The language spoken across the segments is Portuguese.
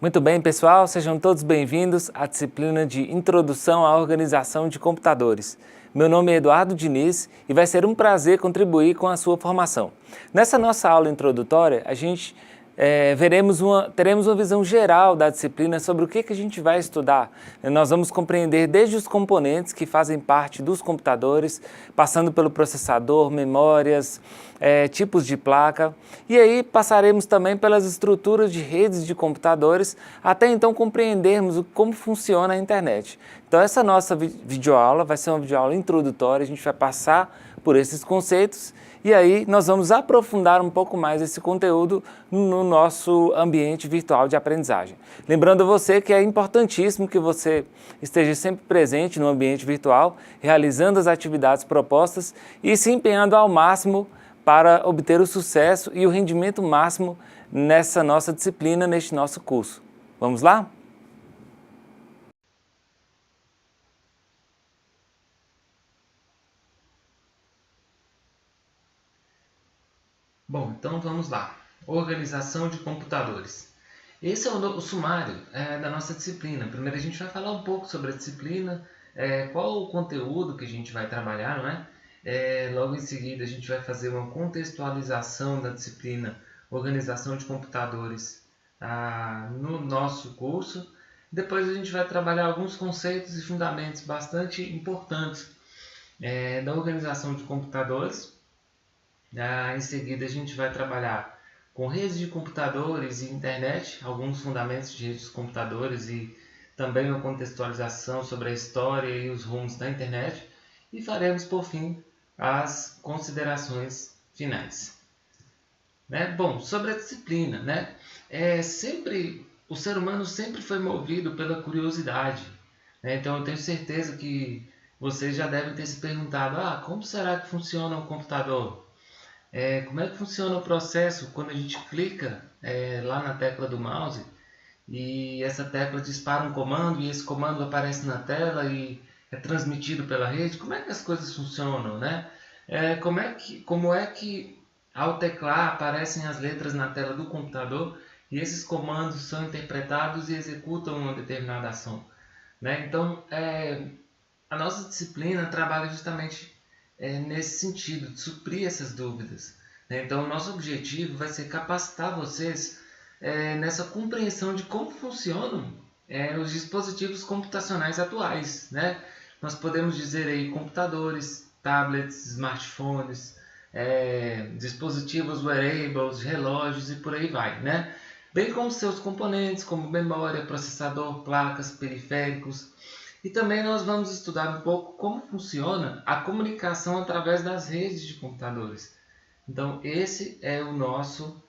Muito bem, pessoal, sejam todos bem-vindos à disciplina de Introdução à Organização de Computadores. Meu nome é Eduardo Diniz e vai ser um prazer contribuir com a sua formação. Nessa nossa aula introdutória, teremos uma visão geral da disciplina sobre o que a gente vai estudar. Nós vamos compreender desde os componentes que fazem parte dos computadores, passando pelo processador, memórias, tipos de placa, e aí passaremos também pelas estruturas de redes de computadores, até então compreendermos como funciona a internet. Então essa nossa videoaula vai ser uma videoaula introdutória, a gente vai passar por esses conceitos e aí nós vamos aprofundar um pouco mais esse conteúdo no nosso ambiente virtual de aprendizagem. Lembrando a você que é importantíssimo que você esteja sempre presente no ambiente virtual, realizando as atividades propostas e se empenhando ao máximo para obter o sucesso e o rendimento máximo nessa nossa disciplina, neste nosso curso. Vamos lá? Bom, então vamos lá. Organização de computadores. Esse é o sumário da nossa disciplina. Primeiro a gente vai falar um pouco sobre a disciplina, qual o conteúdo que a gente vai trabalhar, não é? Logo em seguida a gente vai fazer uma contextualização da disciplina Organização de Computadores no nosso curso. Depois a gente vai trabalhar alguns conceitos e fundamentos bastante importantes da organização de computadores. Em seguida a gente vai trabalhar com redes de computadores e internet, alguns fundamentos de redes de computadores e também uma contextualização sobre a história e os rumos da internet. E faremos por fim as considerações finais. Bom, sobre a disciplina, o ser humano sempre foi movido pela curiosidade. Então eu tenho certeza que vocês já devem ter se perguntado, como será que funciona um computador? Como é que funciona o processo quando a gente clica lá na tecla do mouse e essa tecla dispara um comando e esse comando aparece na tela e é transmitido pela rede? Como é que as coisas funcionam, né? Como é que ao teclar aparecem as letras na tela do computador e esses comandos são interpretados e executam uma determinada ação, né? Então, a nossa disciplina trabalha justamente nesse sentido, de suprir essas dúvidas. Então, o nosso objetivo vai ser capacitar vocês nessa compreensão de como funcionam os dispositivos computacionais atuais. Nós podemos dizer aí computadores, tablets, smartphones, dispositivos wearables, relógios e por aí vai. Bem como seus componentes, como memória, processador, placas, periféricos. E também nós vamos estudar um pouco como funciona a comunicação através das redes de computadores. Então esse é o nosso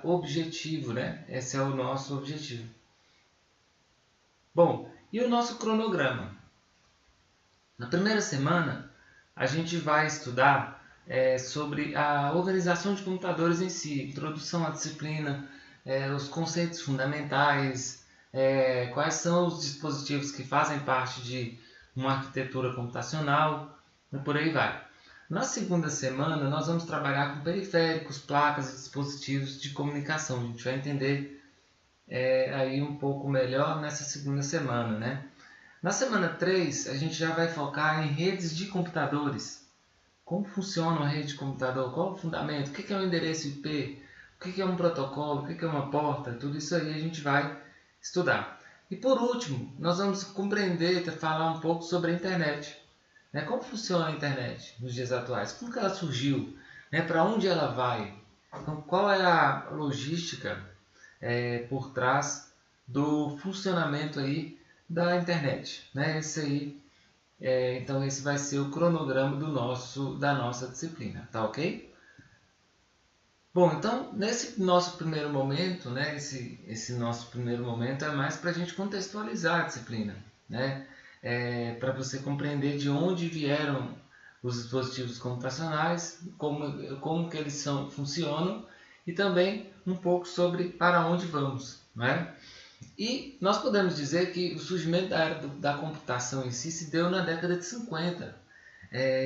objetivo, Esse é o nosso objetivo. Bom, e o nosso cronograma? Na primeira semana a gente vai estudar sobre a organização de computadores em si, introdução à disciplina, os conceitos fundamentais, quais são os dispositivos que fazem parte de uma arquitetura computacional e por aí vai. Na segunda semana nós vamos trabalhar com periféricos, placas e dispositivos de comunicação. A gente vai entender aí um pouco melhor nessa segunda semana, Na semana 3 a gente já vai focar em redes de computadores. Como funciona uma rede de computador? Qual é o fundamento? O que é um endereço IP? O que é um protocolo? O que é uma porta? Tudo isso aí a gente vai estudar. E por último, nós vamos compreender e falar um pouco sobre a internet. Como funciona a internet nos dias atuais? Como que ela surgiu? Para onde ela vai? Então, qual é a logística por trás do funcionamento aí da internet? Então esse vai ser o cronograma da nossa disciplina, tá ok? Bom, então nesse nosso primeiro momento, esse nosso primeiro momento é mais para a gente contextualizar a disciplina, para você compreender de onde vieram os dispositivos computacionais, como que eles funcionam e também um pouco sobre para onde vamos, E nós podemos dizer que o surgimento da era da computação em si se deu na década de 50,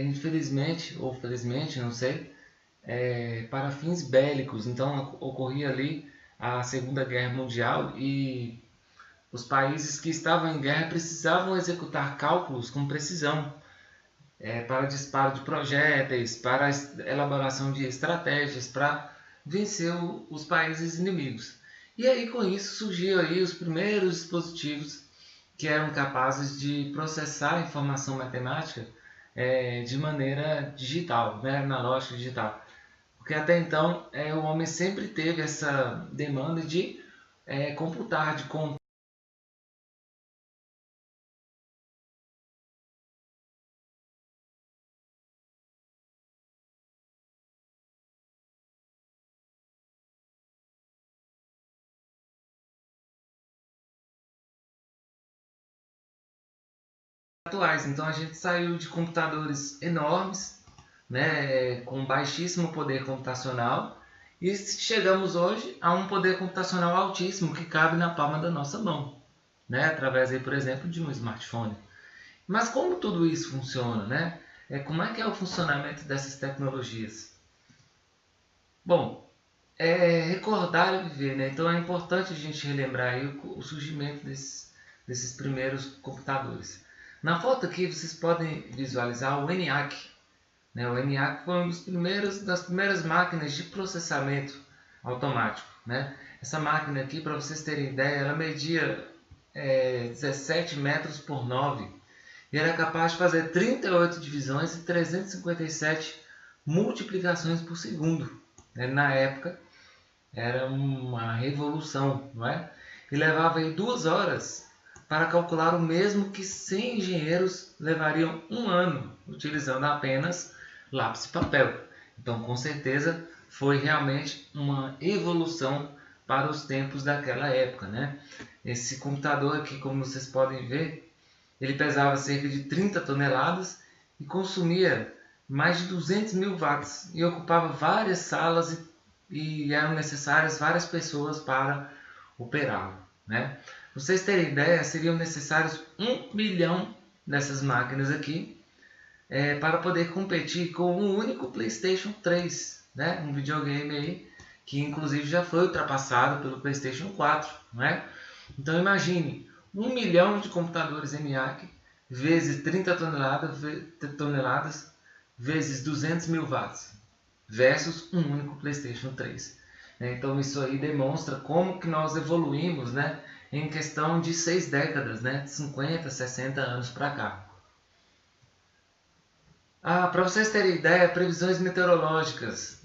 infelizmente ou felizmente, não sei, para fins bélicos. Então ocorria ali a Segunda Guerra Mundial e os países que estavam em guerra precisavam executar cálculos com precisão para disparo de projéteis, para a elaboração de estratégias para vencer os países inimigos. E aí com isso surgiu aí os primeiros dispositivos que eram capazes de processar a informação matemática de maneira digital, né, analógica digital. Porque até então o homem sempre teve essa demanda de computar, de contar atuais. Então a gente saiu de computadores enormes, né, com baixíssimo poder computacional, e chegamos hoje a um poder computacional altíssimo que cabe na palma da nossa mão, né, através, aí, por exemplo, de um smartphone. Mas como tudo isso funciona, né? Como é que é o funcionamento dessas tecnologias? Bom, recordar e viver, né? Então é importante a gente relembrar aí o surgimento desses primeiros computadores. Na foto aqui vocês podem visualizar o ENIAC, né? O ENIAC foi das primeiras máquinas de processamento automático, né? Essa máquina aqui, para vocês terem ideia, ela media 17 metros por 9 e era capaz de fazer 38 divisões e 357 multiplicações por segundo. Na época era uma revolução, não é? E levava aí 2 horas para calcular o mesmo que 100 engenheiros levariam um ano utilizando apenas lápis e papel. Então, com certeza, foi realmente uma evolução para os tempos daquela época, né? Esse computador aqui, como vocês podem ver, ele pesava cerca de 30 toneladas e consumia mais de 200 mil watts e ocupava várias salas e eram necessárias várias pessoas para operá-lo, né? Para vocês terem ideia, seriam necessários 1 milhão dessas máquinas aqui para poder competir com um único PlayStation 3, né? Um videogame aí que inclusive já foi ultrapassado pelo PlayStation 4, né? Então imagine 1 milhão de computadores ENIAC vezes 30 toneladas vezes 200 mil watts versus um único PlayStation 3. Então isso aí demonstra como que nós evoluímos, né, em questão de 6 décadas, né, de 50, 60 anos para cá. Para vocês terem ideia, previsões meteorológicas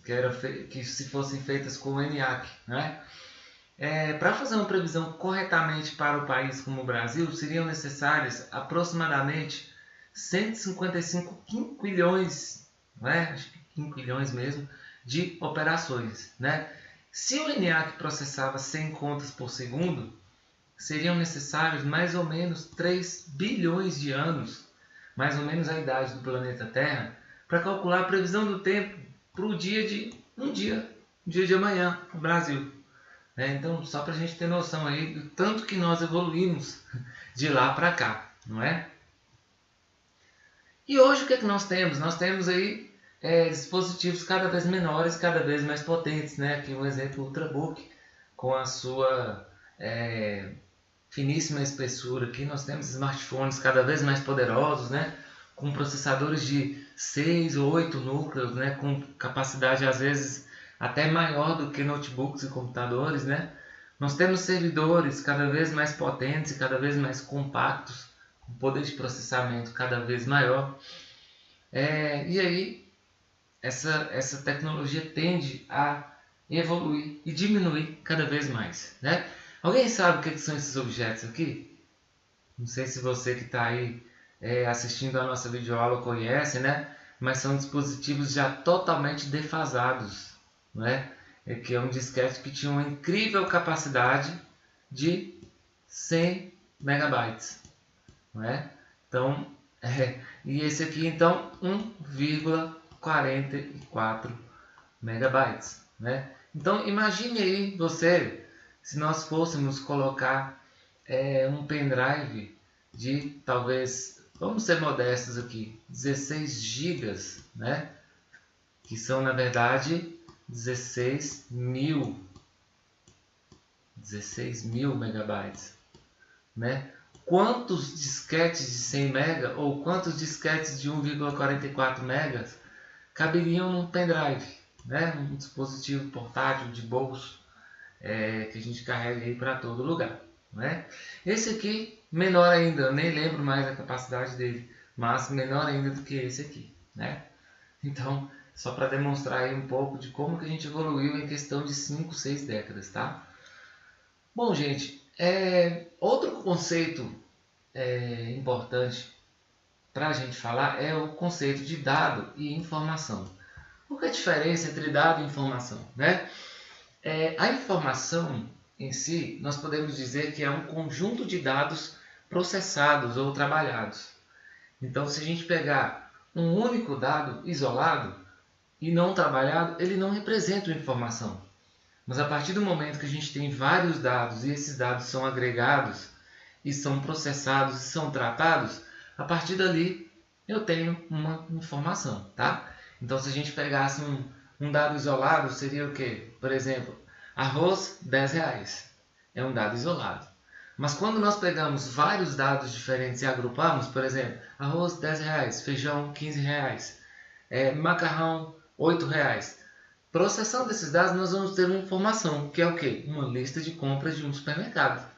que se fossem feitas com o ENIAC, né? Para fazer uma previsão corretamente para o país como o Brasil, seriam necessárias aproximadamente 155 quinquilhões, né? Acho que quinquilhões mesmo, de operações, né? Se o ENIAC processava 100 contas por segundo, seriam necessários mais ou menos 3 bilhões de anos, mais ou menos a idade do planeta Terra, para calcular a previsão do tempo para o dia de amanhã no Brasil. Então, só para a gente ter noção aí do tanto que nós evoluímos de lá para cá, não é? E hoje o que é que nós temos? Nós temos aí dispositivos cada vez menores, cada vez mais potentes, né? Aqui um exemplo, o Ultrabook, com a sua finíssima espessura. Aqui nós temos smartphones cada vez mais poderosos, né? Com processadores de 6 ou 8 núcleos, né? Com capacidade às vezes até maior do que notebooks e computadores, né? Nós temos servidores cada vez mais potentes e cada vez mais compactos, com poder de processamento cada vez maior. E aí, essa tecnologia tende a evoluir e diminuir cada vez mais, né? Alguém sabe o que são esses objetos aqui? Não sei se você que está aí assistindo a nossa videoaula conhece, né? Mas são dispositivos já totalmente defasados, né? Que é um disquete que tinha uma incrível capacidade de 100 megabytes, não é? Então, e esse aqui então 1,44 megabytes, né? Então imagine aí você, se nós fôssemos colocar um pendrive de talvez, vamos ser modestos aqui, 16 gigas, né? Que são na verdade 16 mil 16.000 megabytes, né? Quantos disquetes de 100 MB ou quantos disquetes de 1,44 megas caberiam num pendrive, né? Um dispositivo portátil de bolso que a gente carrega aí para todo lugar, né? Esse aqui, menor ainda, eu nem lembro mais a capacidade dele, mas menor ainda do que esse aqui, né? Então, só para demonstrar aí um pouco de como que a gente evoluiu em questão de 5, 6 décadas, tá? Bom, gente, outro conceito importante para a gente falar é o conceito de dado e informação. Qual que é a diferença entre dado e informação, né? A informação em si, nós podemos dizer que é um conjunto de dados processados ou trabalhados. Então, se a gente pegar um único dado isolado e não trabalhado, ele não representa uma informação. Mas a partir do momento que a gente tem vários dados e esses dados são agregados e são processados e são tratados, a partir dali eu tenho uma informação, tá? Então, se a gente pegasse um dado isolado, seria o quê? Por exemplo, arroz, R$10. É um dado isolado. Mas quando nós pegamos vários dados diferentes e agrupamos, por exemplo, arroz, R$10, feijão, R$15, macarrão, R$8. Processando esses dados, nós vamos ter uma informação, que é o quê? Uma lista de compras de um supermercado.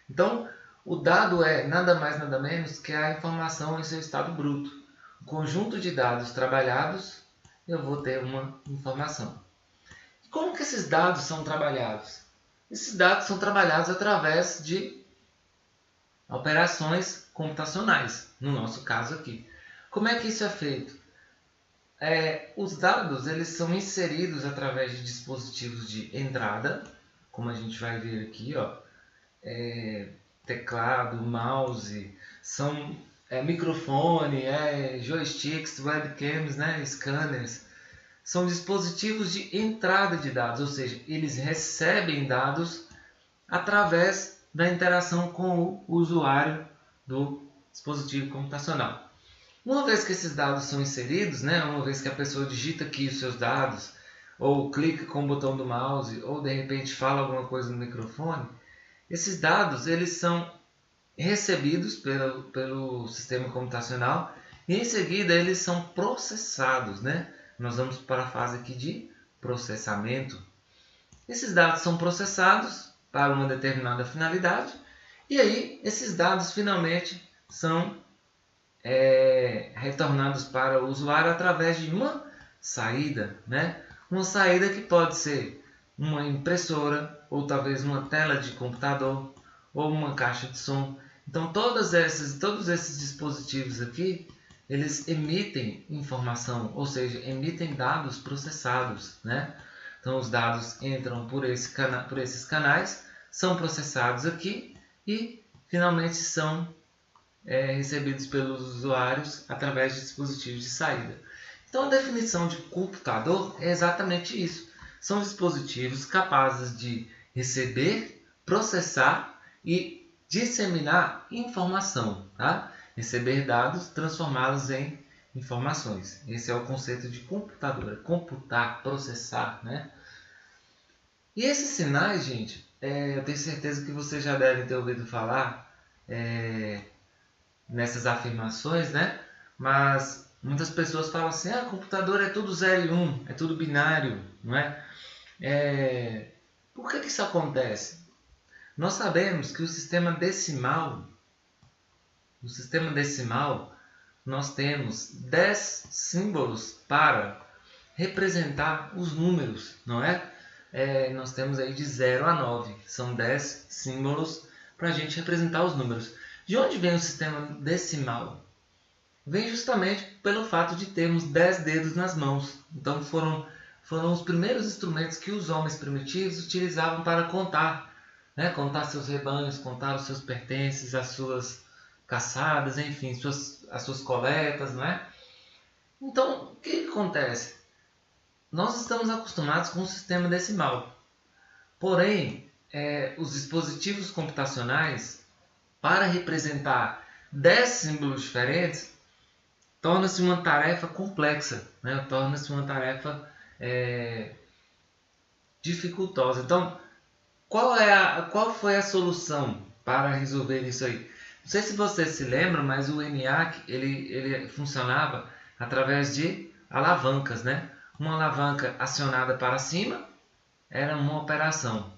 Então, o dado é nada mais nada menos que a informação em seu estado bruto. Um conjunto de dados trabalhados, eu vou ter uma informação. E como que esses dados são trabalhados? Esses dados são trabalhados através de operações computacionais, no nosso caso aqui. Como é que isso é feito? Os dados eles são inseridos através de dispositivos de entrada, como a gente vai ver aqui, ó, teclado, mouse, são microfone, joysticks, webcams, né, scanners. São dispositivos de entrada de dados, ou seja, eles recebem dados através da interação com o usuário do dispositivo computacional. Uma vez que esses dados são inseridos, né, uma vez que a pessoa digita aqui os seus dados, ou clica com o botão do mouse, ou de repente fala alguma coisa no microfone, esses dados eles são recebidos pelo sistema computacional e em seguida eles são processados, né? Nós vamos para a fase aqui de processamento. Esses dados são processados para uma determinada finalidade e aí esses dados finalmente são retornados para o usuário através de uma saída, né? Uma saída que pode ser uma impressora ou talvez uma tela de computador ou uma caixa de som. Então todos esses dispositivos aqui, eles emitem informação, ou seja, emitem dados processados, né? Então os dados entram por esses canais, são processados aqui e finalmente são recebidos pelos usuários através de dispositivos de saída. Então a definição de computador é exatamente isso. São dispositivos capazes de receber, processar e disseminar informação, tá? Receber dados, transformá-los em informações. Esse é o conceito de computador, é computar, processar, né? E esses sinais, gente, eu tenho certeza que você já deve ter ouvido falar nessas afirmações, né? Mas muitas pessoas falam assim, computador é tudo 0 e 1, é tudo binário, não é? Por que isso acontece? Nós sabemos que no sistema decimal, nós temos 10 símbolos para representar os números, não é? Nós temos aí de 0 a 9, são 10 símbolos para a gente representar os números. De onde vem o sistema decimal? Vem justamente pelo fato de termos 10 dedos nas mãos. Então foram os primeiros instrumentos que os homens primitivos utilizavam para contar, né? Contar seus rebanhos, contar os seus pertences, as suas caçadas, enfim, as suas coletas, não é? Então, o que acontece? Nós estamos acostumados com o sistema decimal. Porém, os dispositivos computacionais, para representar 10 símbolos diferentes, torna-se uma tarefa complexa, né? Torna-se uma tarefa dificultosa. Então, qual foi a solução para resolver isso aí? Não sei se vocês se lembram, mas o ENIAC ele funcionava através de alavancas, né? Uma alavanca acionada para cima era uma operação.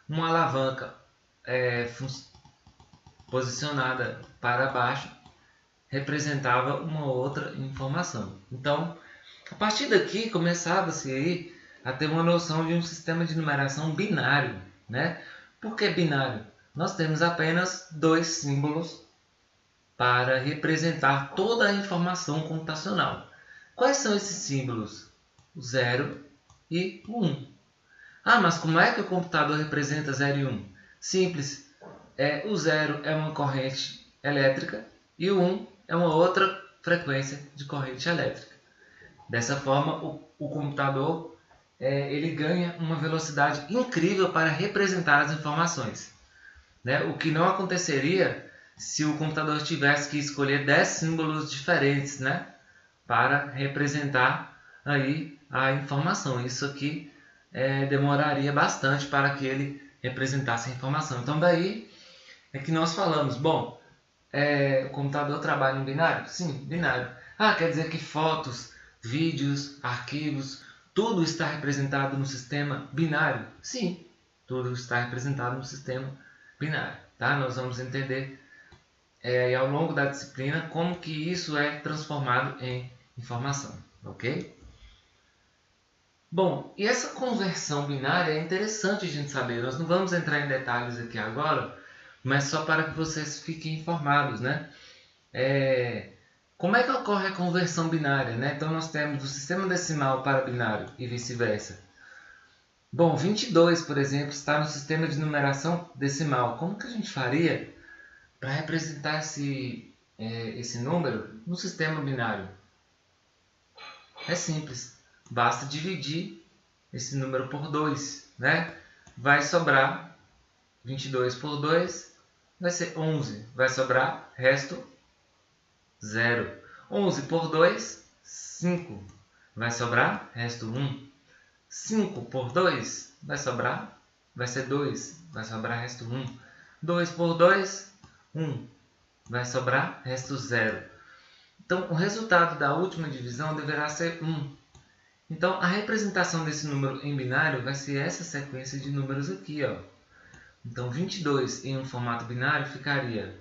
Uma alavanca posicionada para baixo representava uma outra informação. Então, a partir daqui começava-se aí a ter uma noção de um sistema de numeração binário, né? Por que binário? Nós temos apenas dois símbolos para representar toda a informação computacional. Quais são esses símbolos? O 0 e o 1. Ah, mas como é que o computador representa 0 e 1? Simples. O 0 é uma corrente elétrica e o 1 é uma outra frequência de corrente elétrica. Dessa forma, o computador ele ganha uma velocidade incrível para representar as informações, né? O que não aconteceria se o computador tivesse que escolher 10 símbolos diferentes, né, para representar aí a informação. Isso aqui demoraria bastante para que ele representasse a informação. Então daí é que nós falamos, bom, o computador trabalha em binário? Sim, binário. Ah, quer dizer que fotos, vídeos, arquivos, tudo está representado no sistema binário? Sim, tudo está representado no sistema binário. Tá? Nós vamos entender ao longo da disciplina como que isso é transformado em informação, ok? Bom, e essa conversão binária é interessante a gente saber. Nós não vamos entrar em detalhes aqui agora, mas só para que vocês fiquem informados, né? Como é que ocorre a conversão binária, né? Então nós temos do sistema decimal para binário e vice-versa. Bom, 22, por exemplo, está no sistema de numeração decimal. Como que a gente faria para representar esse número no sistema binário? É simples, basta dividir esse número por 2, né? Vai sobrar 22 por 2, vai ser 11. Vai sobrar resto 0. 11 por 2, 5. Vai sobrar resto 1. 5 por 2 vai ser 2. Vai sobrar resto 1. 2 por 2, 1. Vai sobrar resto 0. Então, o resultado da última divisão deverá ser 1. Então, a representação desse número em binário vai ser essa sequência de números aqui, ó. Então, 22 em um formato binário ficaria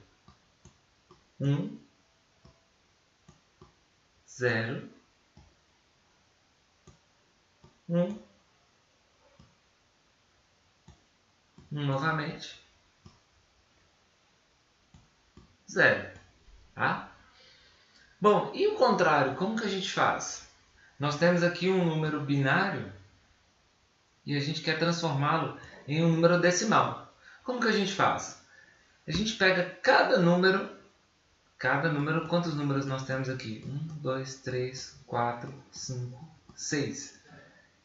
1, 0, 1, 1 novamente, 0. Tá? Bom, e o contrário, como que a gente faz? Nós temos aqui um número binário e a gente quer transformá-lo em um número decimal. Como que a gente faz? A gente pega cada número, quantos números nós temos aqui? 1, 2, 3, 4, 5, 6.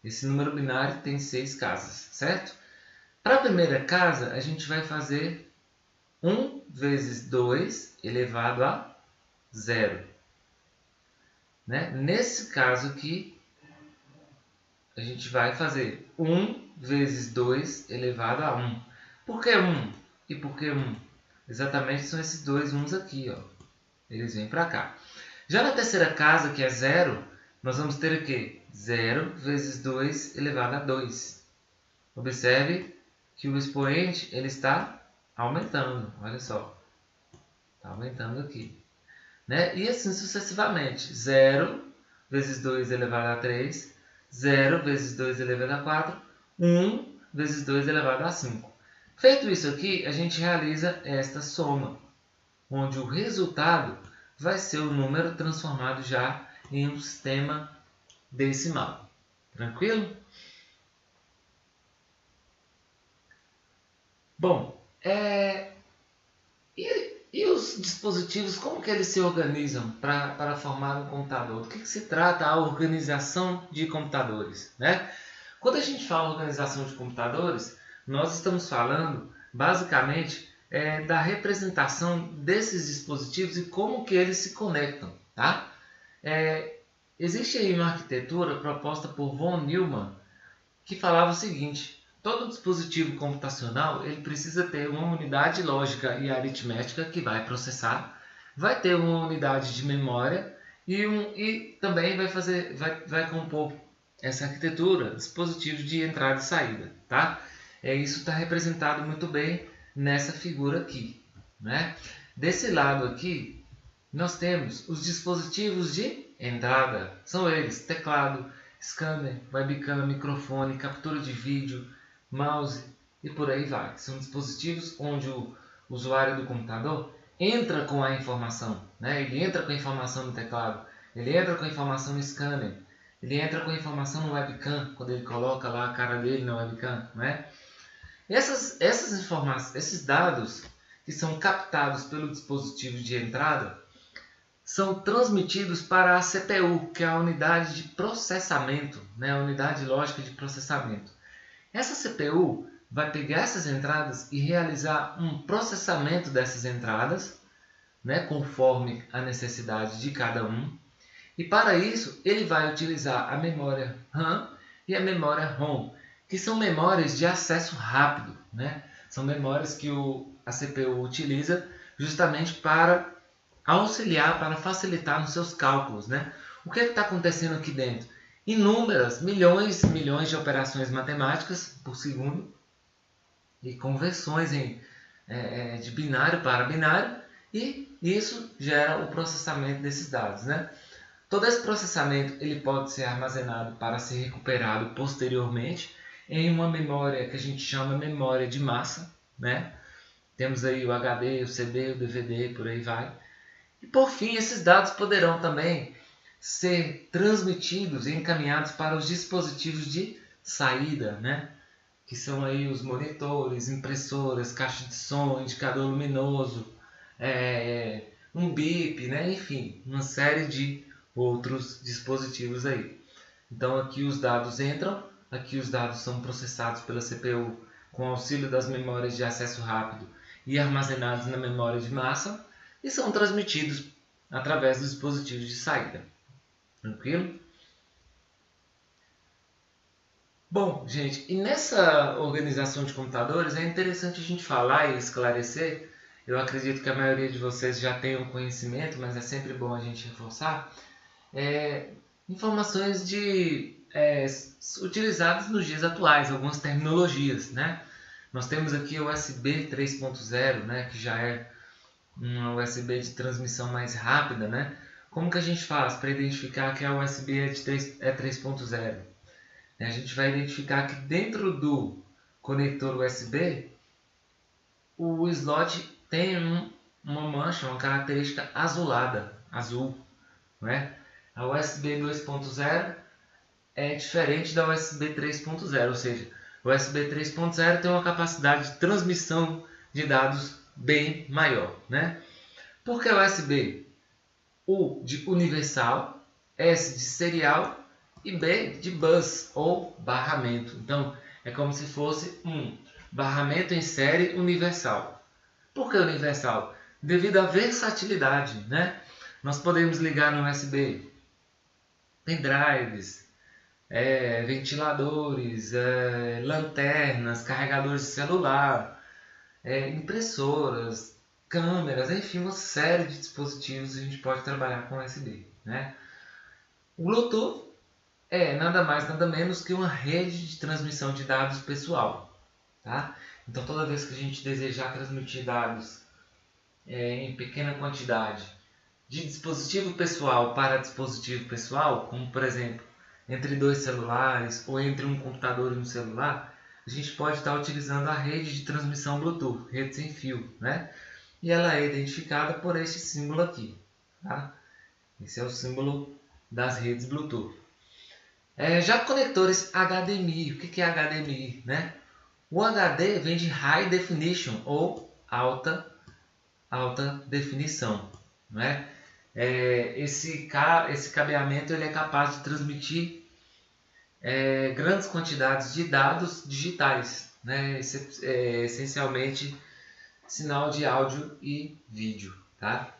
Esse número binário tem 6 casas, certo? Para a primeira casa, a gente vai fazer 1 vezes 2 elevado a 0. Né? Nesse caso aqui, a gente vai fazer 1 vezes 2 elevado a 1. Por que 1? E por que 1? Exatamente são esses dois 1's aqui, ó. Eles vêm para cá. Já na terceira casa, que é 0, nós vamos ter o quê? 0 vezes 2 elevado a 2. Observe que o expoente ele está aumentando. Olha só. Está aumentando aqui. Né? E assim sucessivamente. 0 vezes 2 elevado a 3. 0 vezes 2 elevado a 4. 1 vezes 2 elevado a 5. Feito isso aqui, a gente realiza esta soma, onde o resultado vai ser o número transformado já em um sistema decimal. Tranquilo? Bom, e os dispositivos, como que eles se organizam para formar um computador? Do que se trata a organização de computadores, né? Quando a gente fala organização de computadores, nós estamos falando basicamente da representação desses dispositivos e como que eles se conectam, tá? Existe aí uma arquitetura proposta por von Neumann que falava o seguinte: todo dispositivo computacional ele precisa ter uma unidade lógica e aritmética que vai processar, vai ter uma unidade de memória e também vai compor essa arquitetura, dispositivos de entrada e saída, tá? Isso está representado muito bem nessa figura aqui, né? Desse lado aqui, nós temos os dispositivos de entrada, são eles: teclado, scanner, webcam, microfone, captura de vídeo, mouse e por aí vai. São dispositivos onde o usuário do computador entra com a informação, né? Ele entra com a informação no teclado, ele entra com a informação no scanner, ele entra com a informação no webcam, quando ele coloca lá a cara dele na webcam, né? Essas informações, esses dados que são captados pelo dispositivo de entrada são transmitidos para a CPU, que é a unidade de processamento, né? A unidade lógica de processamento. Essa CPU vai pegar essas entradas e realizar um processamento dessas entradas, né? Conforme a necessidade de cada um. E para isso, ele vai utilizar a memória RAM e a memória ROM, que são memórias de acesso rápido, né? São memórias que a CPU utiliza justamente para auxiliar, para facilitar nos seus cálculos, né? O que está acontecendo aqui dentro? Inúmeras, milhões de operações matemáticas por segundo e conversões de binário para binário, e isso gera o processamento desses dados, né? Todo esse processamento ele pode ser armazenado para ser recuperado posteriormente em uma memória que a gente chama memória de massa, né? Temos aí o HD, o CD, o DVD, por aí vai. E por fim, esses dados poderão também ser transmitidos e encaminhados para os dispositivos de saída, né? Que são aí os monitores, impressoras, caixa de som, indicador luminoso, um bip, né? Enfim, uma série de outros dispositivos aí. Então aqui os dados entram, aqui os dados são processados pela CPU com auxílio das memórias de acesso rápido e armazenados na memória de massa e são transmitidos através dos dispositivos de saída. Tranquilo? Bom, gente, e nessa organização de computadores é interessante a gente falar e esclarecer. Eu acredito que a maioria de vocês já tem o conhecimento, mas é sempre bom a gente reforçar. Informações utilizadas nos dias atuais, algumas terminologias, né? Nós temos aqui o USB 3.0, né, que já é uma USB de transmissão mais rápida, né? Como que a gente faz para identificar que a USB é 3.0? A gente vai identificar que dentro do conector USB, o slot tem uma mancha, uma característica azulada, azul, né? A USB 2.0 é diferente da USB 3.0, ou seja, o USB 3.0 tem uma capacidade de transmissão de dados bem maior, né? Por que USB? U de universal, S de serial e B de bus ou barramento. Então é como se fosse um barramento em série universal. Por que universal? Devido à versatilidade, né? Nós podemos ligar no USB pendrives, ventiladores, lanternas, carregadores de celular, impressoras, câmeras, enfim, uma série de dispositivos a gente pode trabalhar com USB, né? O Bluetooth é nada mais, nada menos que uma rede de transmissão de dados pessoal, tá? Então, toda vez que a gente desejar transmitir dados em pequena quantidade de dispositivo pessoal para dispositivo pessoal, como por exemplo, entre dois celulares ou entre um computador e um celular, a gente pode estar utilizando a rede de transmissão Bluetooth, rede sem fio, né? E ela é identificada por este símbolo aqui, tá? Esse é o símbolo das redes Bluetooth. Já conectores HDMI, o que é HDMI, né? O HD vem de High Definition ou alta definição, né? Esse cabeamento ele é capaz de transmitir grandes quantidades de dados digitais, né? Essencialmente sinal de áudio e vídeo, tá?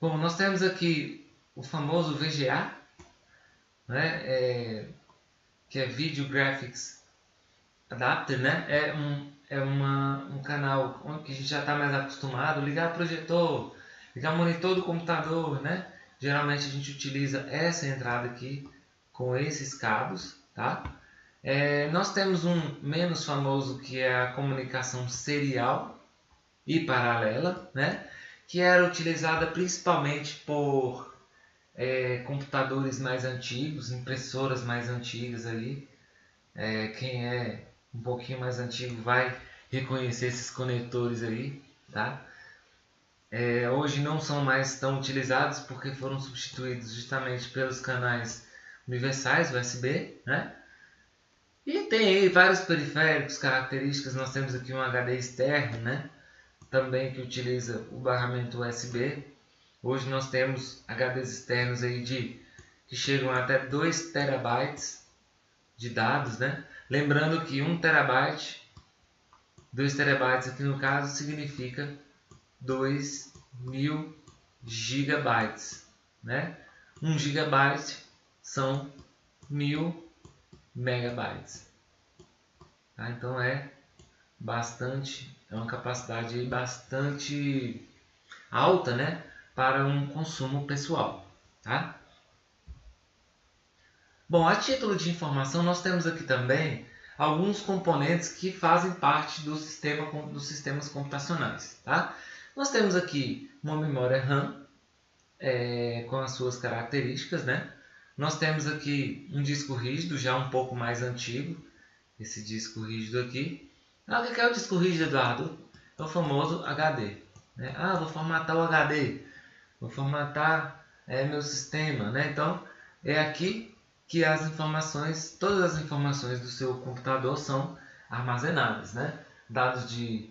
Bom, nós temos aqui o famoso VGA, né? que é Video Graphics Adapter, né? É um canal que a gente já está mais acostumado, ligar projetor, ligar monitor do computador, né? Geralmente a gente utiliza essa entrada aqui com esses cabos, tá? Nós temos um menos famoso que é a comunicação serial e paralela, né? Que era utilizada principalmente por computadores mais antigos, impressoras mais antigas aí. Quem é um pouquinho mais antigo vai reconhecer esses conectores aí, tá? Hoje não são mais tão utilizados porque foram substituídos justamente pelos canais universais USB, né? E tem aí vários periféricos, características. Nós temos aqui um HD externo, né? Também que utiliza o barramento USB. Hoje nós temos HDs externos aí que chegam até 2 terabytes de dados, né? Lembrando que 1 terabyte, 2 terabytes aqui no caso significa 2000 gigabytes, né? 1 gigabyte são 1000 megabytes, tá? Então é uma capacidade bastante alta, né? Para um consumo pessoal, tá? Bom, a título de informação, nós temos aqui também alguns componentes que fazem parte dos sistemas computacionais, tá? Nós temos aqui uma memória RAM com as suas características, né? Nós temos aqui um disco rígido já um pouco mais antigo, esse disco rígido aqui. O que é o disco rígido, Eduardo? É o famoso HD, né? Vou formatar o HD, vou formatar meu sistema, né? Então é aqui que todas as informações do seu computador são armazenadas, né? Dados de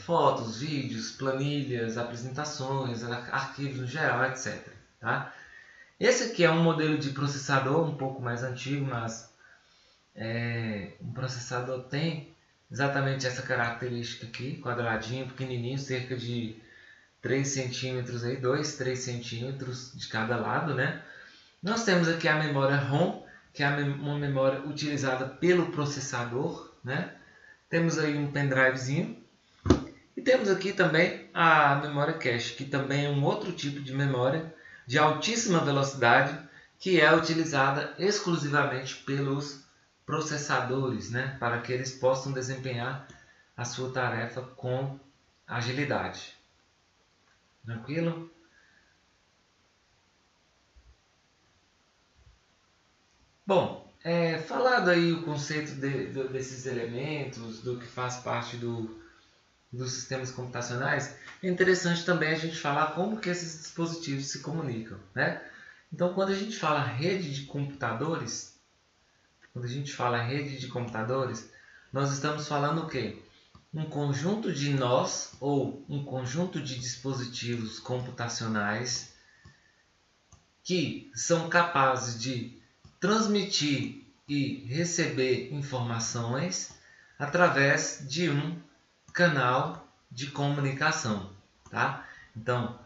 fotos, vídeos, planilhas, apresentações, arquivos no geral, etc. Tá? Esse aqui é um modelo de processador um pouco mais antigo, mas um processador tem exatamente essa característica aqui, quadradinho, pequenininho, cerca de 3 centímetros, aí, 2, 3 centímetros de cada lado, né? Nós temos aqui a memória ROM, que é uma memória utilizada pelo processador, né? Temos aí um pendrivezinho. E temos aqui também a memória cache, que também é um outro tipo de memória de altíssima velocidade, que é utilizada exclusivamente pelos processadores, né? Para que eles possam desempenhar a sua tarefa com agilidade. Tranquilo? Bom, falado aí o conceito desses elementos, do que faz parte dos sistemas computacionais, é interessante também a gente falar como que esses dispositivos se comunicam, né? Então, quando a gente fala rede de computadores, nós estamos falando o quê? Um conjunto de nós ou um conjunto de dispositivos computacionais que são capazes de transmitir e receber informações através de um canal de comunicação, tá? Então,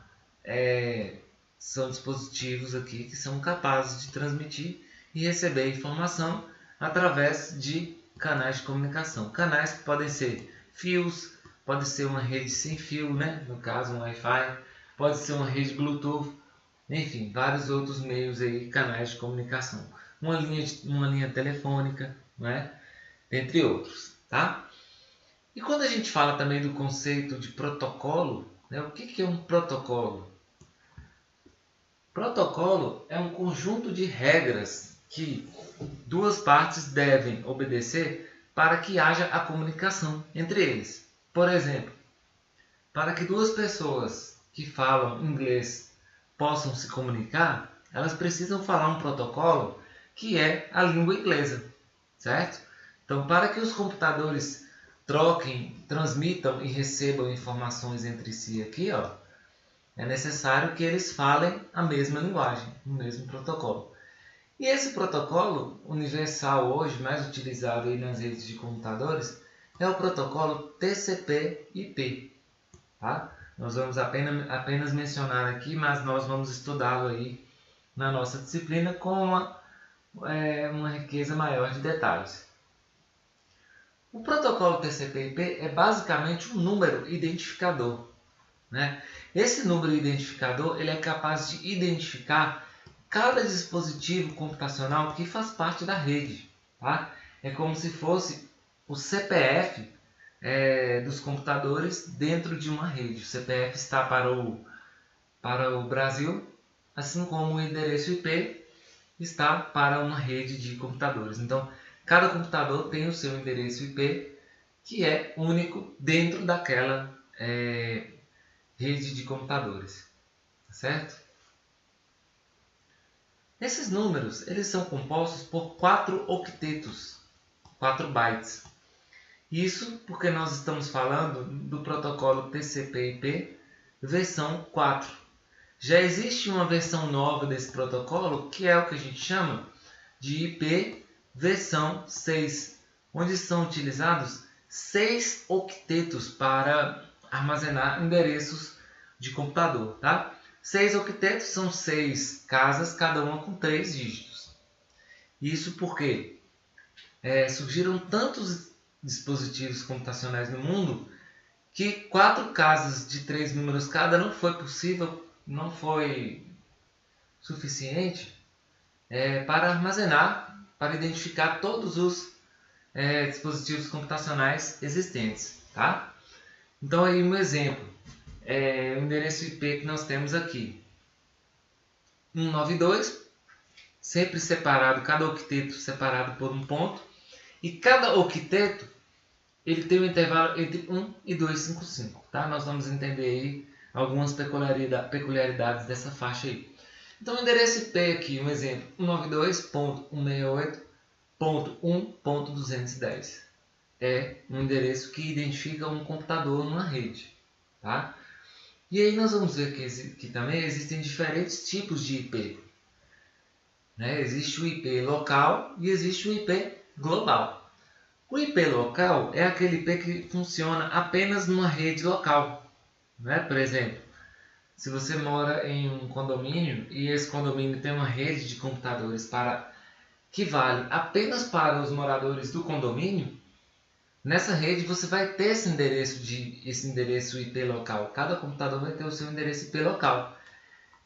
são dispositivos aqui que são capazes de transmitir e receber informação através de canais de comunicação. Canais que podem ser fios, pode ser uma rede sem fio, né? No caso um Wi-Fi, pode ser uma rede Bluetooth, enfim, vários outros meios aí, canais de comunicação. Uma linha telefônica, né? Entre outros, tá? E quando a gente fala também do conceito de protocolo, né? O que é um protocolo? Protocolo é um conjunto de regras que duas partes devem obedecer para que haja a comunicação entre eles. Por exemplo, para que duas pessoas que falam inglês possam se comunicar, elas precisam falar um protocolo que é a língua inglesa, certo? Então, para que os computadores troquem, transmitam e recebam informações entre si aqui, ó, é necessário que eles falem a mesma linguagem, o mesmo protocolo. E esse protocolo universal hoje, mais utilizado aí nas redes de computadores, é o protocolo TCP/IP. Tá? Nós vamos apenas mencionar aqui, mas nós vamos estudá-lo aí na nossa disciplina com uma riqueza maior de detalhes. O protocolo TCP/IP é basicamente um número identificador, né? Esse número identificador ele é capaz de identificar cada dispositivo computacional que faz parte da rede. Tá? É como se fosse o CPF dos computadores dentro de uma rede. O CPF está para o Brasil, assim como o endereço IP está para uma rede de computadores. Então, cada computador tem o seu endereço IP, que é único dentro daquela rede de computadores, tá certo? Esses números eles são compostos por 4 octetos, 4 bytes. Isso porque nós estamos falando do protocolo TCP/IP versão 4. Já existe uma versão nova desse protocolo, que é o que a gente chama de IP versão 6, onde são utilizados 6 octetos para armazenar endereços de computador. Tá? 6 octetos são 6 casas, cada uma com 3 dígitos. Isso porque surgiram tantos dispositivos computacionais no mundo que 4 casas de 3 números cada não foi possível, não foi suficiente para armazenar, para identificar todos os dispositivos computacionais existentes. Tá? Então, aí um exemplo, o endereço IP que nós temos aqui, 192, sempre separado, cada octeto separado por um ponto, e cada octeto ele tem um intervalo entre 1 e 255. Tá? Nós vamos entender aí algumas peculiaridades dessa faixa aí. Então, o endereço IP aqui, um exemplo, 192.168.1.210. É um endereço que identifica um computador numa rede. Tá? E aí nós vamos ver que também existem diferentes tipos de IP. Né? Existe o IP local e existe o IP global. O IP local é aquele IP que funciona apenas numa rede local. Né? Por exemplo, se você mora em um condomínio e esse condomínio tem uma rede de computadores que vale apenas para os moradores do condomínio, nessa rede você vai ter esse endereço IP local. Cada computador vai ter o seu endereço IP local.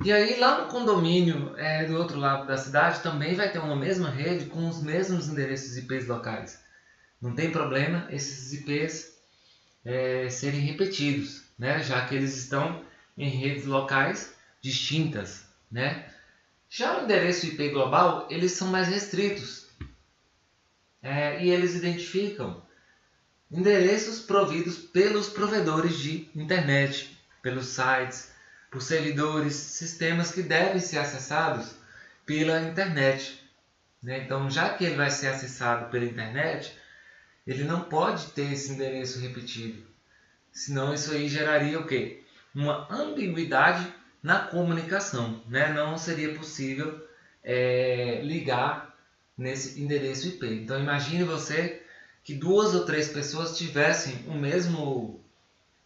E aí lá no condomínio do outro lado da cidade também vai ter uma mesma rede com os mesmos endereços IPs locais. Não tem problema esses IPs serem repetidos, né? Já que eles estão em redes locais distintas. Né? Já o endereço IP global, eles são mais restritos e eles identificam endereços providos pelos provedores de internet, pelos sites, por servidores, sistemas que devem ser acessados pela internet. Né? Então, já que ele vai ser acessado pela internet, ele não pode ter esse endereço repetido. Senão isso aí geraria o quê? Uma ambiguidade na comunicação. Né? Não seria possível ligar nesse endereço IP. Então imagine você que 2 ou 3 pessoas tivessem o mesmo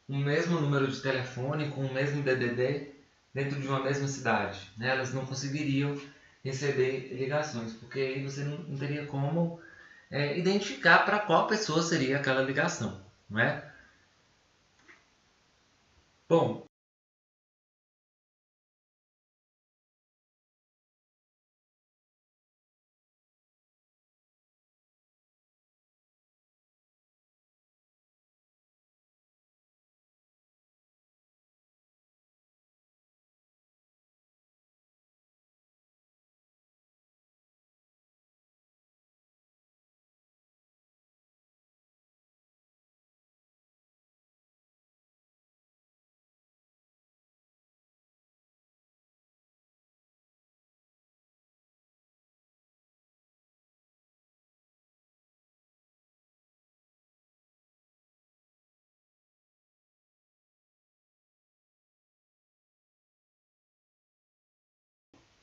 número de telefone, com o mesmo DDD, dentro de uma mesma cidade. Né? Elas não conseguiriam receber ligações, porque aí você não teria como identificar para qual pessoa seria aquela ligação. Não é? Bom,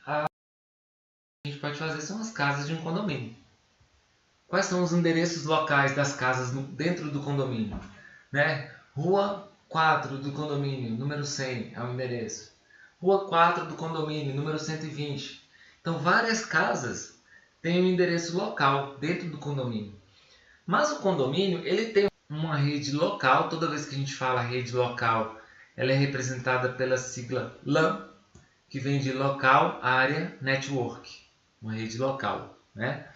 a gente pode fazer são as casas de um condomínio. Quais são os endereços locais das casas dentro do condomínio? Né? Rua 4 do condomínio, número 100 é o endereço. Rua 4 do condomínio, número 120. Então, várias casas tem um endereço local dentro do condomínio. Mas o condomínio ele tem uma rede local. Toda vez que a gente fala rede local, ela é representada pela sigla LAN, que vem de Local Area Network, uma rede local, né?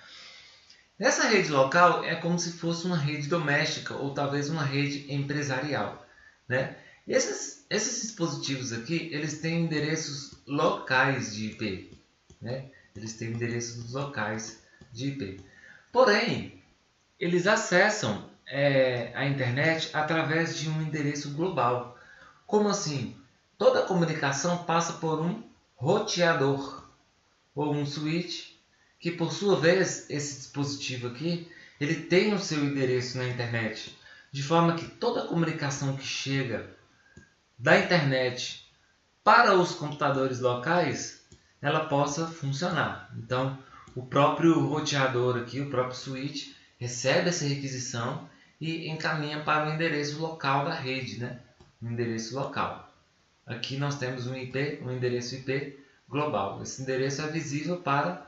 Essa rede local é como se fosse uma rede doméstica ou talvez uma rede empresarial, né? Esses dispositivos aqui, eles têm endereços locais de IP, né? Eles têm endereços locais de IP. Porém, eles acessam a internet através de um endereço global. Como assim? Toda comunicação passa por um roteador ou um switch, que por sua vez, esse dispositivo aqui, ele tem o seu endereço na internet, de forma que toda a comunicação que chega da internet para os computadores locais, ela possa funcionar. Então, o próprio roteador aqui, o próprio switch, recebe essa requisição e encaminha para o endereço local da rede, né? Um endereço local. Aqui nós temos um IP, um endereço IP global. Esse endereço é visível para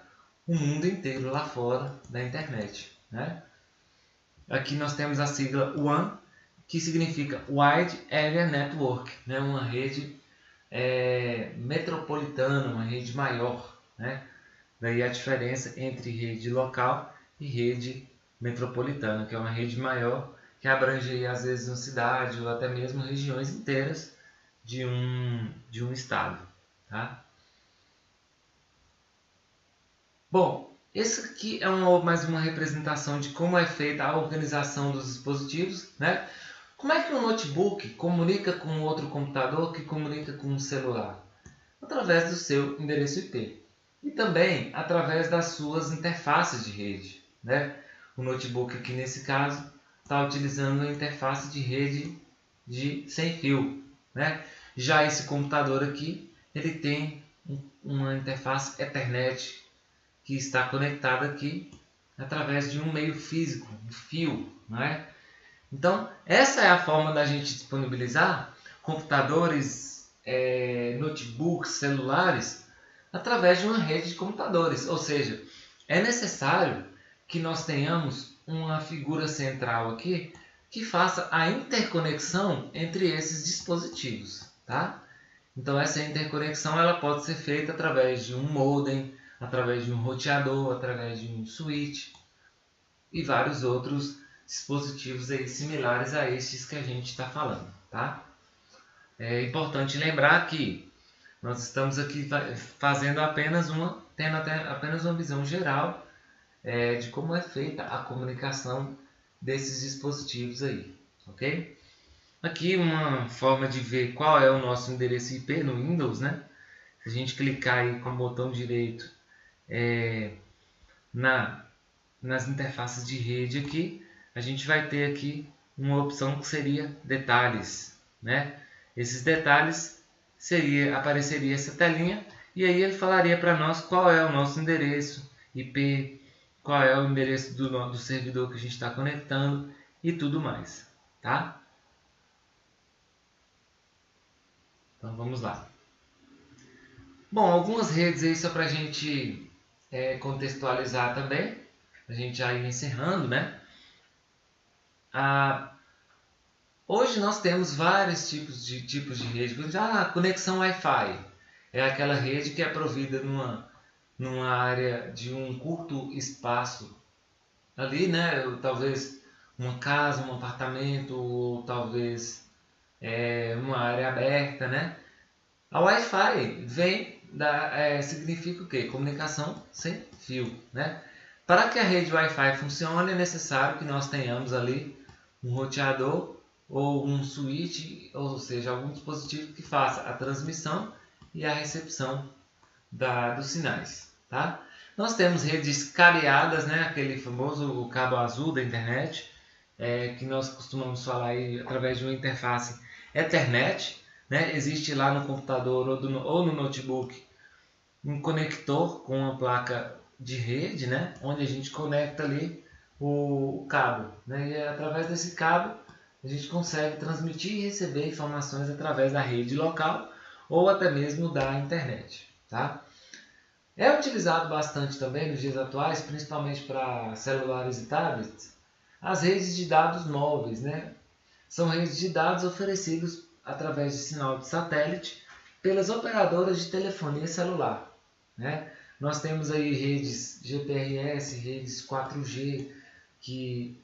o mundo inteiro lá fora da internet, né? Aqui nós temos a sigla WAN, que significa Wide Area Network, né? Uma rede metropolitana, uma rede maior, né? Daí a diferença entre rede local e rede metropolitana, que é uma rede maior que abrange às vezes uma cidade ou até mesmo regiões inteiras de um estado, tá? Bom, esse aqui é mais uma representação de como é feita a organização dos dispositivos, né? Como é que um notebook comunica com outro computador que comunica com um celular? Através do seu endereço IP. E também através das suas interfaces de rede, né? O notebook aqui nesse caso está utilizando a interface de rede sem fio, né? Já esse computador aqui, ele tem uma interface Ethernet que está conectada aqui através de um meio físico, um fio, né? Então, essa é a forma da gente disponibilizar computadores, notebooks, celulares, através de uma rede de computadores. Ou seja, é necessário que nós tenhamos uma figura central aqui que faça a interconexão entre esses dispositivos, tá? Então, essa interconexão ela pode ser feita através de um modem, através de um roteador, através de um switch e vários outros dispositivos aí similares a estes que a gente está falando, tá? É importante lembrar que nós estamos aqui fazendo tendo apenas uma visão geral de como é feita a comunicação desses dispositivos aí, ok? Aqui uma forma de ver qual é o nosso endereço IP no Windows, né? Se a gente clicar aí com o botão direito nas interfaces de rede aqui, a gente vai ter aqui uma opção que seria detalhes, né? Esses detalhes apareceria essa telinha e aí ele falaria para nós qual é o nosso endereço IP, qual é o endereço do servidor que a gente está conectando e tudo mais, tá? Então vamos lá. Bom, algumas redes aí só para a gente contextualizar também, a gente já ir encerrando, né? Hoje nós temos vários tipos de rede. Conexão Wi-Fi é aquela rede que é provida numa área de um curto espaço ali, né? Talvez uma casa, um apartamento, ou talvez uma área aberta, né? A Wi-Fi significa o quê? Comunicação sem fio, né? Para que a rede Wi-Fi funcione, é necessário que nós tenhamos ali um roteador ou um switch, ou seja, algum dispositivo que faça a transmissão e a recepção dos sinais, tá? Nós temos redes cabeadas, né? Aquele famoso cabo azul da internet, que nós costumamos falar aí através de uma interface Ethernet, né? Existe lá no computador ou no notebook um conector com uma placa de rede, né? Onde a gente conecta ali o cabo, né? E através desse cabo a gente consegue transmitir e receber informações através da rede local ou até mesmo da internet, tá? É utilizado bastante também nos dias atuais, principalmente para celulares e tablets, as redes de dados móveis, né? São redes de dados oferecidos através de sinal de satélite pelas operadoras de telefonia celular, né? Nós temos aí redes GPRS, redes 4G, que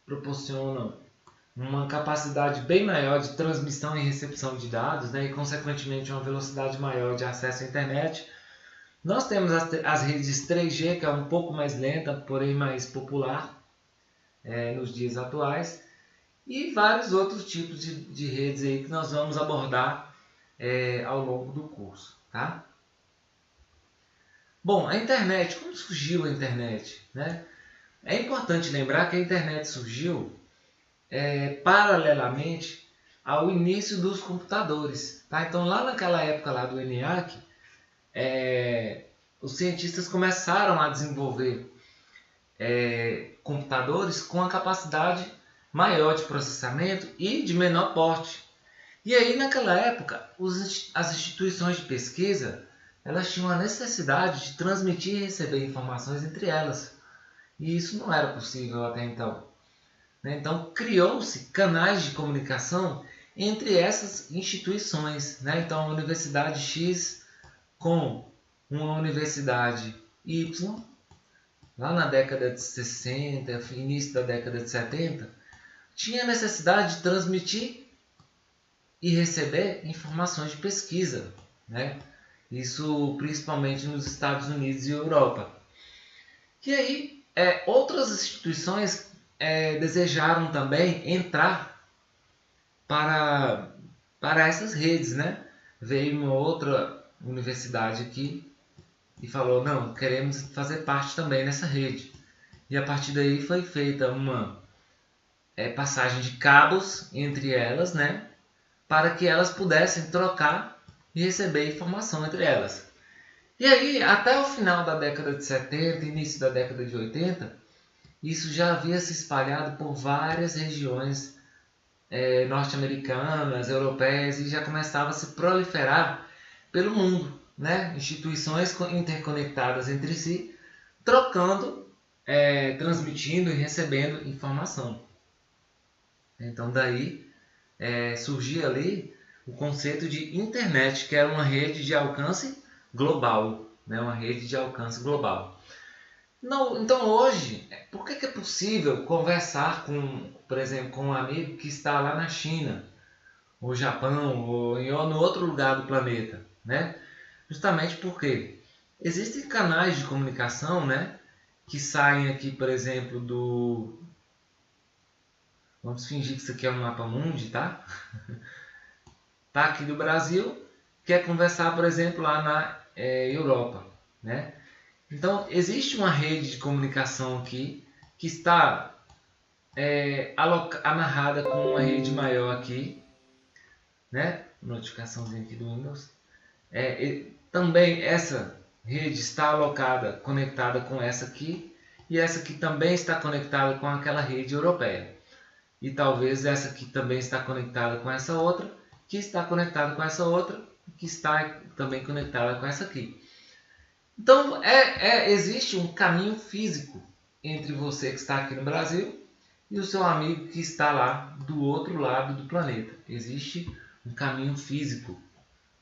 proporcionam uma capacidade bem maior de transmissão e recepção de dados, né? E, consequentemente, uma velocidade maior de acesso à internet. Nós temos as redes 3G, que é um pouco mais lenta, porém mais popular nos dias atuais, e vários outros tipos de redes aí que nós vamos abordar ao longo do curso, tá? Bom, a internet, como surgiu a internet, né? É importante lembrar que a internet surgiu paralelamente ao início dos computadores, tá? Então, lá naquela época lá do ENIAC, os cientistas começaram a desenvolver computadores com a capacidade maior de processamento e de menor porte. E aí, naquela época, as instituições de pesquisa, elas tinham a necessidade de transmitir e receber informações entre elas. E isso não era possível até então. Então, criou-se canais de comunicação entre essas instituições, né? Então, a Universidade X com uma Universidade Y, lá na década de 60, início da década de 70, tinha necessidade de transmitir e receber informações de pesquisa, né? Isso principalmente nos Estados Unidos e Europa. E aí, outras instituições desejaram também entrar para essas redes, né? Veio uma outra universidade aqui e falou, não, queremos fazer parte também nessa rede. E a partir daí foi feita uma passagem de cabos entre elas, né? Para que elas pudessem trocar e receber informação entre elas. E aí, até o final da década de 70, início da década de 80, isso já havia se espalhado por várias regiões norte-americanas, europeias, e já começava a se proliferar pelo mundo, né? Instituições interconectadas entre si, trocando, transmitindo e recebendo informação. Então daí surgia ali o conceito de internet, que era uma rede de alcance global, né? Uma rede de alcance global. Não, então hoje, por que é possível conversar com, por exemplo, com um amigo que está lá na China, ou Japão, ou no outro lugar do planeta, né? Justamente porque existem canais de comunicação, né? Que saem aqui, por exemplo, do... Vamos fingir que isso aqui é um mapa mundi, tá? Tá aqui do Brasil, quer conversar, por exemplo, lá na Europa, né? Então, existe uma rede de comunicação aqui que está amarrada com uma rede maior aqui, né? Notificaçãozinha aqui do Windows. Também essa rede está conectada com essa aqui, e essa aqui também está conectada com aquela rede europeia. E talvez essa aqui também está conectada com essa outra, que está conectada com essa outra, que está também conectada com essa aqui. Então, existe um caminho físico entre você que está aqui no Brasil e o seu amigo que está lá do outro lado do planeta. Existe um caminho físico,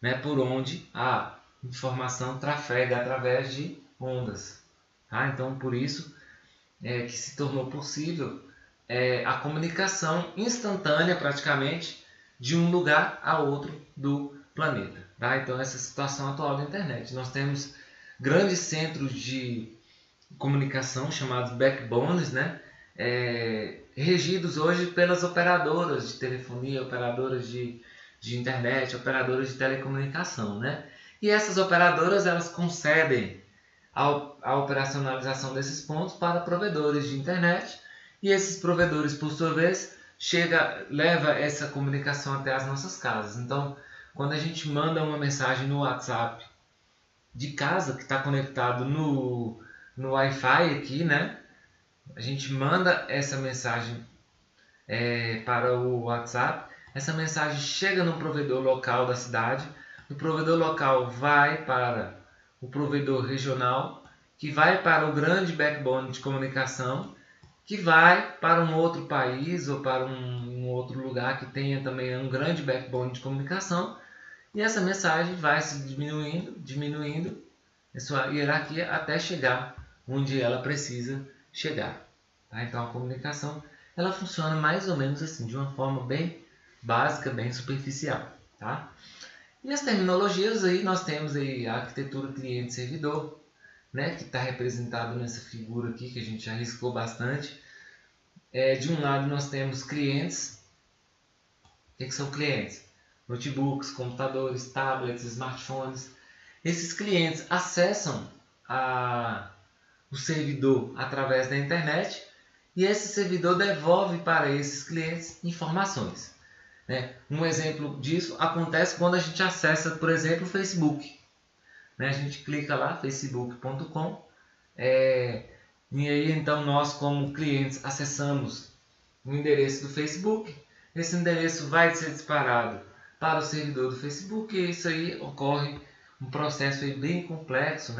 né, por onde a informação trafega através de ondas. Tá? Então, por isso que se tornou possível a comunicação instantânea, praticamente, de um lugar a outro do planeta. Tá? Então, essa é a situação atual da internet. Nós temos grandes centros de comunicação chamados backbones, né? Regidos hoje pelas operadoras de telefonia, operadoras de internet, operadoras de telecomunicação, né? E essas operadoras, elas concedem a operacionalização desses pontos para provedores de internet, e esses provedores, por sua vez, leva essa comunicação até as nossas casas. Então, quando a gente manda uma mensagem no WhatsApp de casa, que está conectado no Wi-Fi aqui, né? A gente manda essa mensagem para o WhatsApp. Essa mensagem chega no provedor local da cidade. O provedor local vai para o provedor regional, que vai para o grande backbone de comunicação, que vai para um outro país ou para um outro lugar que tenha também um grande backbone de comunicação, e essa mensagem vai se diminuindo a sua hierarquia até chegar onde ela precisa chegar. Tá? Então a comunicação ela funciona mais ou menos assim, de uma forma bem básica, bem superficial. Tá? E as terminologias aí, nós temos aí a arquitetura cliente-servidor, né, que está representado nessa figura aqui, que a gente já riscou bastante. De um lado nós temos clientes. O que são clientes? Notebooks, computadores, tablets, smartphones. Esses clientes acessam o servidor através da internet e esse servidor devolve para esses clientes informações. Um exemplo disso acontece quando a gente acessa, por exemplo, o Facebook. A gente clica lá, facebook.com, e aí então nós como clientes acessamos o endereço do Facebook. Esse endereço vai ser disparado para o servidor do Facebook e isso aí ocorre um processo aí bem complexo,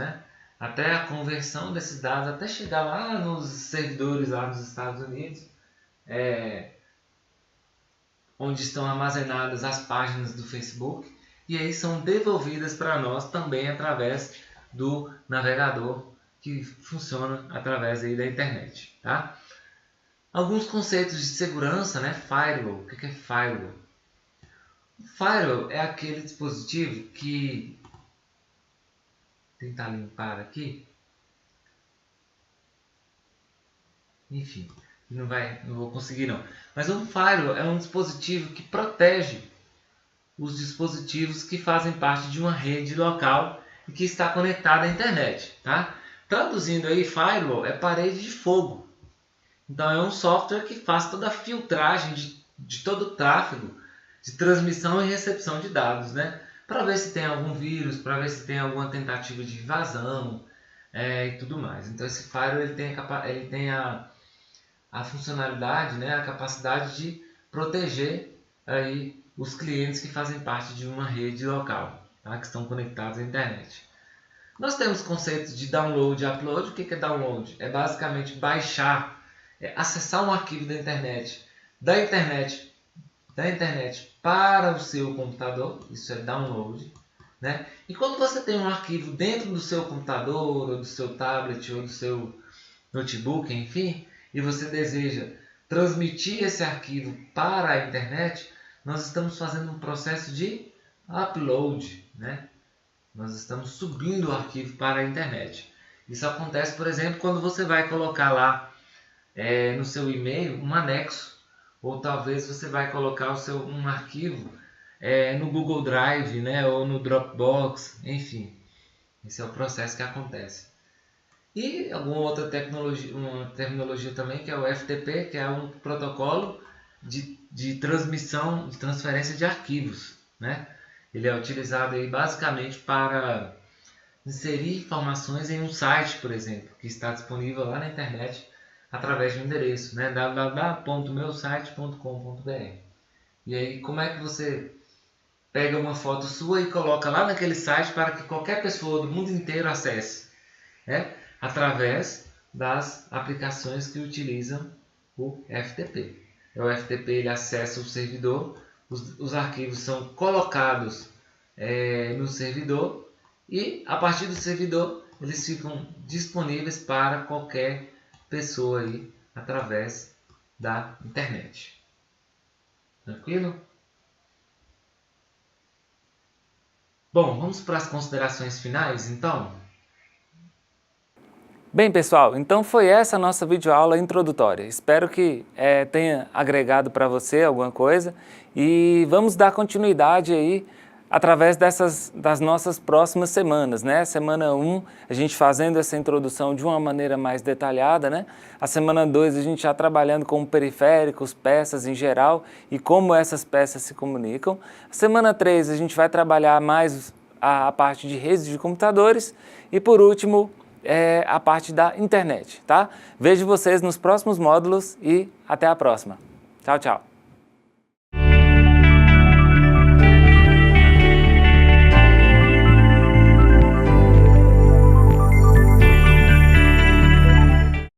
até a conversão desses dados, até chegar lá nos servidores lá nos Estados Unidos, onde estão armazenadas as páginas do Facebook, e aí são devolvidas para nós também através do navegador que funciona através aí da internet. Tá? Alguns conceitos de segurança, Firewall. O que é Firewall? O Firewall é aquele dispositivo que... Vou tentar limpar aqui. Enfim, não vou conseguir não. Mas um Firewall é um dispositivo que protege os dispositivos que fazem parte de uma rede local e que está conectada à internet. Tá? Traduzindo aí, Firewall é parede de fogo. Então é um software que faz toda a filtragem de todo o tráfego de transmissão e recepção de dados, para ver se tem algum vírus, para ver se tem alguma tentativa de invasão e tudo mais. Então esse Firewall ele tem a funcionalidade, a capacidade de proteger aí os clientes que fazem parte de uma rede local, tá? Que estão conectados à internet. Nós temos conceitos de download e upload. O que é download? É basicamente baixar, acessar um arquivo da internet para o seu computador. Isso é download. E quando você tem um arquivo dentro do seu computador, ou do seu tablet, ou do seu notebook, enfim, e você deseja transmitir esse arquivo para a internet, nós estamos fazendo um processo de upload. Nós estamos subindo o arquivo para a internet. Isso acontece, por exemplo, quando você vai colocar lá no seu e-mail um anexo, ou talvez você vai colocar um arquivo no Google Drive, ou no Dropbox, enfim. Esse é o processo que acontece. E alguma outra tecnologia, uma terminologia também, que é o FTP, que é um protocolo de transmissão, de transferência de arquivos. Ele é utilizado aí basicamente para inserir informações em um site, por exemplo, que está disponível lá na internet através de um endereço, www.meusite.com.br. E aí, como é que você pega uma foto sua e coloca lá naquele site para que qualquer pessoa do mundo inteiro acesse? Através das aplicações que utilizam o FTP. O FTP ele acessa o servidor, os arquivos são colocados no servidor e a partir do servidor eles ficam disponíveis para qualquer pessoa aí através da internet. Tranquilo? Bom, vamos para as considerações finais então? Bem, pessoal, então foi essa a nossa videoaula introdutória. Espero que tenha agregado para você alguma coisa e vamos dar continuidade aí através das nossas próximas semanas, Semana 1, a gente fazendo essa introdução de uma maneira mais detalhada, A semana 2, a gente já trabalhando com periféricos, peças em geral e como essas peças se comunicam. A semana 3, a gente vai trabalhar mais a parte de redes de computadores e, por último, a parte da internet, tá? Vejo vocês nos próximos módulos e até a próxima. Tchau, tchau.